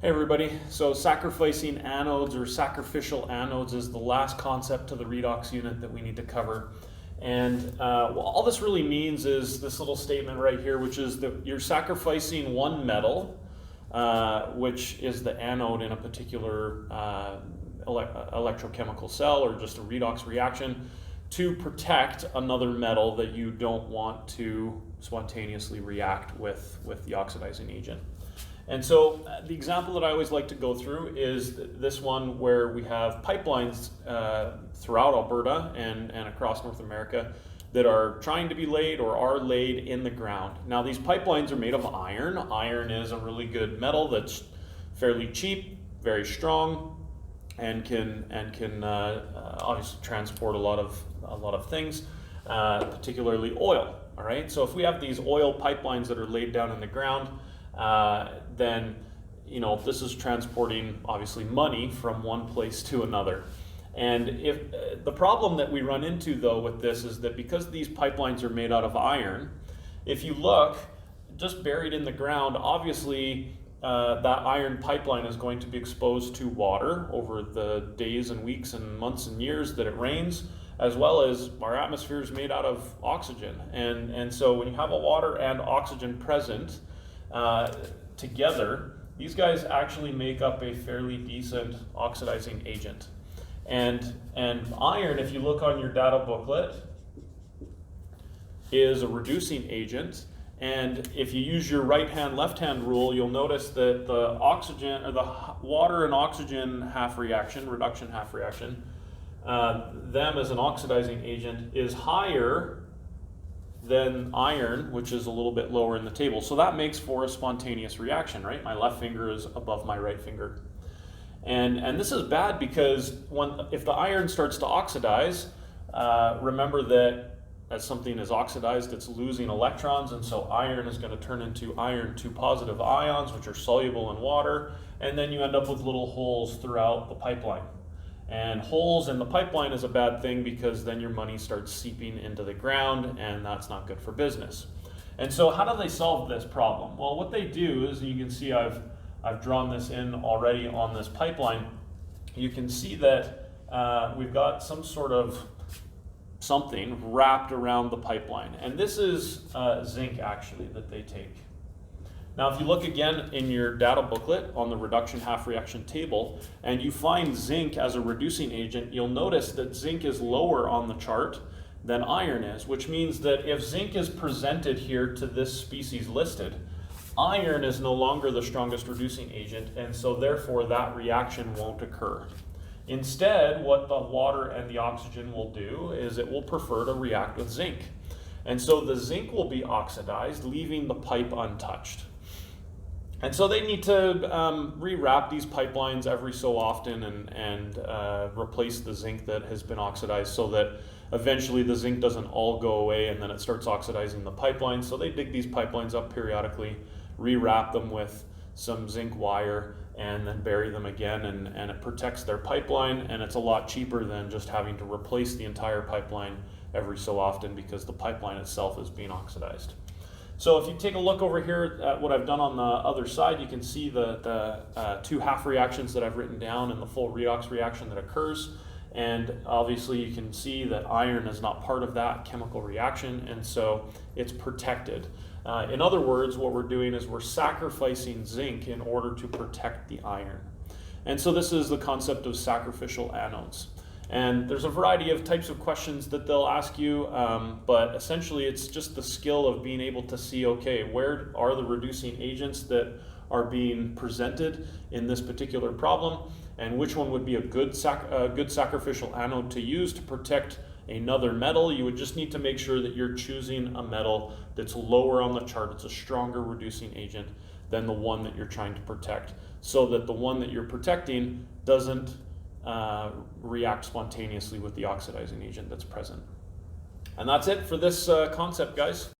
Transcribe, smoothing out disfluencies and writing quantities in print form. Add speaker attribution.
Speaker 1: Hey everybody, so sacrificing anodes or sacrificial anodes is the last concept to the redox unit that we need to cover. And all this really means is this little statement right here, which is that you're sacrificing one metal, which is the anode in a particular electrochemical cell or just a redox reaction, to protect another metal that you don't want to spontaneously react with the oxidizing agent. And so the example that I always like to go through is this one where we have pipelines throughout Alberta and across North America that are trying to be laid or are laid in the ground. Now these pipelines are made of iron. Iron is a really good metal that's fairly cheap, very strong, and can obviously transport a lot of things, particularly oil. All right. So if we have these oil pipelines that are laid down in the ground, then this is transporting obviously money from one place to another. And if the problem that we run into though with this is that because these pipelines are made out of iron, if you look just buried in the ground, obviously that iron pipeline is going to be exposed to water over the days and weeks and months and years that it rains, as well as our atmosphere is made out of oxygen. And so when you have a water and oxygen present together, these guys actually make up a fairly decent oxidizing agent. And iron, if you look on your data booklet, is a reducing agent. And if you use your right-hand, left-hand rule, you'll notice that the oxygen, or the water and oxygen half reaction, reduction half reaction, them as an oxidizing agent is higher than iron, which is a little bit lower in the table. So that makes for a spontaneous reaction, right? My left finger is above my right finger. And this is bad because if the iron starts to oxidize, remember that as something is oxidized, it's losing electrons, and so iron is going to turn into iron 2 positive ions, which are soluble in water, and then you end up with little holes throughout the pipeline. And holes in the pipeline is a bad thing because then your money starts seeping into the ground, and that's not good for business. And so how do they solve this problem? Well, what they do is, you can see I've drawn this in already on this pipeline. You can see that we've got some sort of something wrapped around the pipeline. And this is zinc actually that they take. Now, if you look again in your data booklet on the reduction half reaction table, and you find zinc as a reducing agent, you'll notice that zinc is lower on the chart than iron is, which means that if zinc is presented here to this species listed, iron is no longer the strongest reducing agent, and so therefore that reaction won't occur. Instead, what the water and the oxygen will do is it will prefer to react with zinc. And so the zinc will be oxidized, leaving the pipe untouched. And so they need to rewrap these pipelines every so often and replace the zinc that has been oxidized so that eventually the zinc doesn't all go away and then it starts oxidizing the pipeline. So they dig these pipelines up periodically, rewrap them with some zinc wire, and then bury them again, and it protects their pipeline, and it's a lot cheaper than just having to replace the entire pipeline every so often because the pipeline itself is being oxidized. So if you take a look over here at what I've done on the other side, you can see the two half reactions that I've written down and the full redox reaction that occurs. And obviously you can see that iron is not part of that chemical reaction, and so it's protected. In other words, what we're doing is we're sacrificing zinc in order to protect the iron. And so this is the concept of sacrificial anodes. And there's a variety of types of questions that they'll ask you, but essentially it's just the skill of being able to see, okay, where are the reducing agents that are being presented in this particular problem, and which one would be a good sacrificial anode to use to protect another metal. You would just need to make sure that you're choosing a metal that's lower on the chart. It's a stronger reducing agent than the one that you're trying to protect, so that the one that you're protecting doesn't react spontaneously with the oxidizing agent that's present. And that's it for this concept, guys.